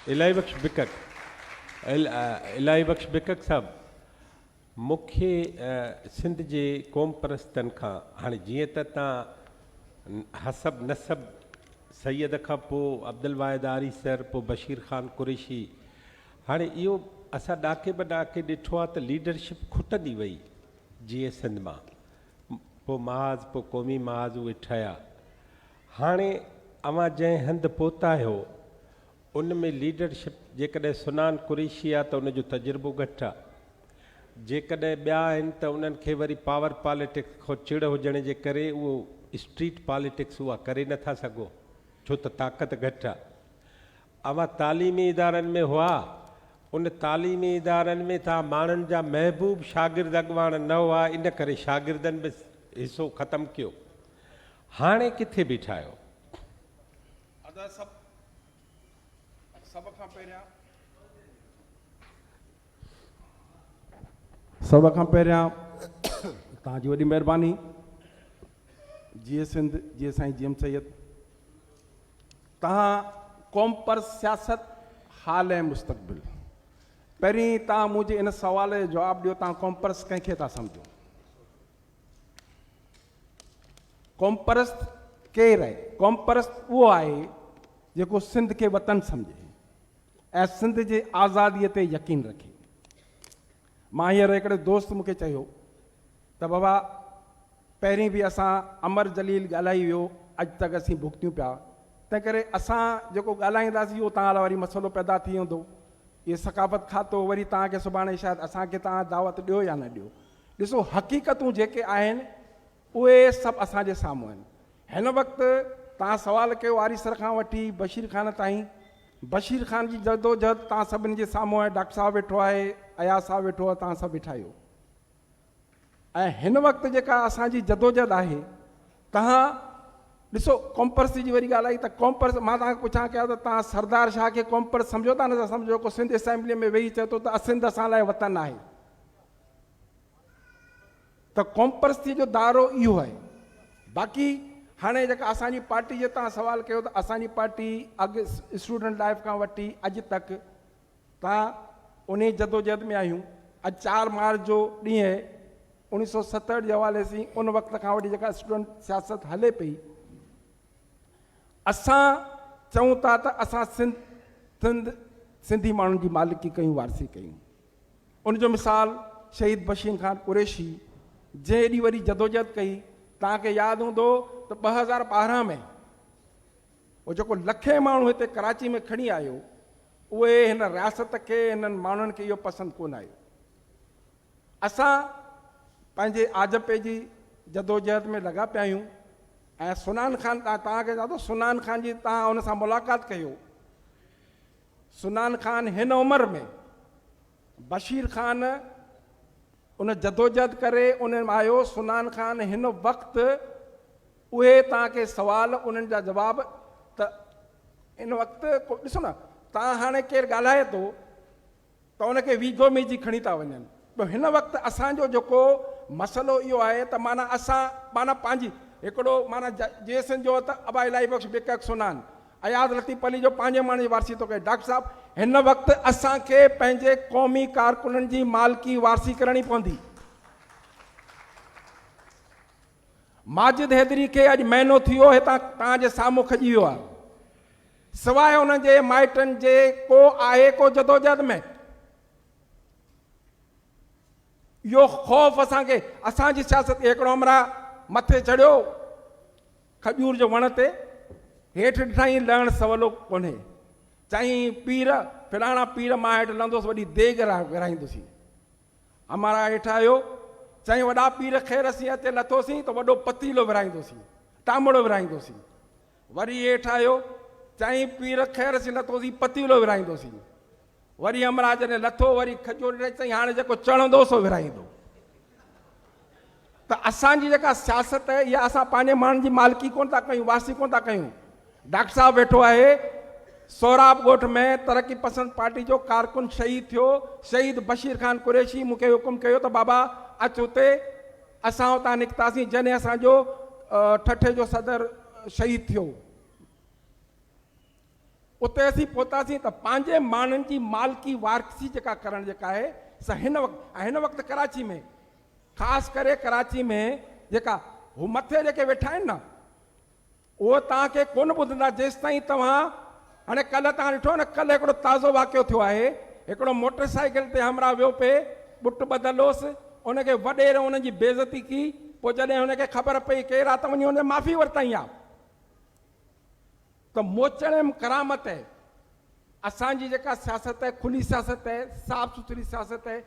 इलाही बख़्श बिकक साहब, मूंखे सिंध जे क़ौम परस्तनि खां हाणे जीअं त तव्हां हसब नसब सैयद खां पोइ अब्दुल वाहिद आरी सर, पोइ बशीर ख़ान कुरैशी, हाणे इहो असां ॾाके ॿ ॾाके ॾिठो आहे त लीडरशिप खुटंदी वई जीअं सिंध मां, पोइ महाज़, पोइ क़ौमी महाज़ उहे ठहिया। हाणे अवां जंहिं हंधि पहुता आहियो उन में लीडरशिप जेकॾहिं सुनान कुरैशी आहे त उनजो तजुर्बो घटि आहे, जेकॾहिं ॿिया आहिनि त उन्हनि खे वरी पावर पॉलिटिक्स खां चिड़ हुजण जे करे उहो स्ट्रीट पॉलिटिक्स उहा करे नथा सघो, छो त ताक़त घटि आहे। अवां तालीमी इदारनि में हुआ, उन तालीमी इदारनि में तव्हां माण्हुनि जा महबूब शागिर्द अॻुवाण न हुआ, इन करे शागिर्दनि बि हिसो ख़तमु कयो। हाणे किथे बीठा आहियो? सभ खां पहिरियां तव्हांजी वॾी महिरबानी। जीअं सिंध, जीअं साईं जीएम सैयद, तव्हां क़ौम पर सियासत हाल ऐं मुस्तक़बिल, पहिरीं तव्हां मुंहिंजे इन सवाल जो जवाबु ॾियो, तव्हां क़ौम परस्त कंहिंखे था सम्झो? क़ौम परस्त केरु आहे? क़ौम परस्त उहो आहे जेको सिंध खे वतन सम्झे ऐं सिंध जे आज़ादीअ ते यकीन रखे। मां हींअर हिकिड़े दोस्त मूंखे चयो त बाबा पहिरीं बि असां अमर जलील ॻाल्हाई वियो, अॼु तक असीं भुगतियूं पिया, तंहिं करे असां जेको ॻाल्हाईंदासीं उहो तव्हां लाइ वरी मसइलो पैदा थी वेंदो। इहे सकाफ़त खातो वरी तव्हांखे सुभाणे शायदि असांखे तव्हां दावत ॾियो या न ॾियो। ॾिसो, हक़ीक़तूं जेके आहिनि उहे सभु असांजे साम्हूं आहिनि। हिन वक़्तु तव्हां सवाल कयो आरीसर खां वठी बशीर ख़ान ताईं, बशीर ख़ान जी जदोजहद तव्हां सभिनी जे साम्हूं आहे। डॉक्टर साहब वेठो आहे, अयाज़ साहब वेठो आहे, तव्हां सभु वेठा आहियो। ऐं हिन वक़्तु जेका असांजी जदोजहद आहे, तव्हां ॾिसो, क़ौम परस्ती जी वरी ॻाल्हि आई त क़ौम परस्त, मां तव्हांखे पुछां कया त तव्हां सरदार शाह खे क़ौम परस्त सम्झो था नथा सम्झो? को सिंध असेंबलीअ में वेही चए थो त सिंध असां लाइ वतन आहे, त क़ौम परस्ती जो दायरो इहो आहे। बाक़ी हाणे जेका असांजी पार्टी जे तव्हां सवाल कयो त असांजी पार्टी अॻु स्टूडेंट लाइफ खां वठी अॼु तक तव्हां उन जदोजहद में आहियूं। अॼु 4 मार्च जो ॾींहुं 1967 जे हवाले सां उन वक़्त खां वठी जेका स्टूडेंट सियासत हले पई, असां चऊं था त असां सिंधी माण्हुनि जी मालिकी कयूं, वारसी कयूं। उनजो मिसाल शहीद बशीर ख़ान कुरैशी जंहिं एॾी वॾी जदोजहद कई, तव्हांखे यादि हूंदो त 2012 में उहो जेको लखे माण्हू हिते कराची में खणी आयो, उहे हिन रियासत खे, हिननि माण्हुनि खे इहो पसंदि कोन आयो। असां पंहिंजे आजपे जी जदोजहद में लॻा पिया आहियूं। ऐं सुनान ख़ान, तव्हांखे चवां सुनान ख़ान जी तव्हां हुन सां मुलाक़ात कयो। सुनान ख़ान हिन उमिरि में बशीर ख़ान उन जदोजहद करे उन में आयो। सुनान ख़ान हिन वक़्तु उहे तव्हांखे सवाल, उन्हनि जा जवाब, त इन वक़्तु ॾिसो न, तव्हां हाणे केरु ॻाल्हाए थो त उनखे वीगो में जी खणी था वञनि। पोइ हिन वक़्तु असांजो जेको मसइलो इहो आहे त माना असां पंहिंजी हिकिड़ो जेसिन जो त अबा इलाही बख़्श बिकक सुनान, अयाज़ लतीफ़ अली जो पंहिंजे माण्हू जी वारसी थो करे। डॉक्टर साहब, हिन वक़्तु असांखे पंहिंजे क़ौमी कारकुननि जी मालिकी वारसी करणी पवंदी। माजिद हैदरी खे अॼु महीनो थी वियो हितां तव्हांजे साम्हूं खॼी वियो आहे, सवाइ हुन जे माइटनि जे को आहे को जदोजहद में? इहो ख़ौफ़ असांखे, असांजी सियासत हिकिड़ो हमरा मथे चढ़ियो खजूर जो वण ते, हेठि ॾिठाई लहणु सवलो कोन्हे, चई पीर फिलाणा पीर, मां हेठि लहंदुसि वॾी देग विराईंदुसि। हमारा हेठि आयो, चई वॾा पीर ख़ैर असीं हिते लथोसीं त वॾो पतीलो विराईंदोसीं, टामड़ो विराईंदोसीं। वरी हेठि आयो, चई पीर ख़ैर असीं लथोसीं, पतीलो विराईंदोसीं। वरी हमरा जॾहिं लथो, वरी खजूर चई हाणे जेको चढ़ंदो सो विराईंदो। त असांजी जेका सियासत आहे इहा असां पंहिंजे माण्हुनि जी मालिकी कोन था कयूं, वारसी कोन था कयूं। डॉक्टर साहब वेठो आहे, सोराब ॻोठ में तरक़ी पसंद पार्टी जो कारकुन शहीद थियो, शहीद बशीर ख़ान कुरैशी मूंखे हुकुम कयो त बाबा अच हुते, असां हुतां निकितासीं जॾहिं असांजो ठठे जो सदर शहीद थियो। उते असीं पहुतासीं त पंहिंजे माण्हुनि जी मालिकी वारसी जेका करणु जेका आहे सा हिन वक़्तु कराची में ख़ासि करे कराची में जेका हू मथे जेके वेठा आहिनि न उहो तव्हांखे कोन ॿुधंदा जेसि ताईं तव्हां हाणे कल्ह तव्हां ॾिठो न कल्ह हिकिड़ो ताज़ो वाक़ियो थियो आहे हिकिड़ो मोटरसाइकिल ते हमरा वियो पिए बुट ॿधलोसि उनखे वॾेर उनजी बेइज़ती की पोइ जॾहिं हुनखे ख़बर पई केरु आहे त वञी हुन माफ़ी वरिताई आहे त मोचड़म करामत है असांजी जेका सियासत है खुली सियासत है साफ़ सुथरी सियासत है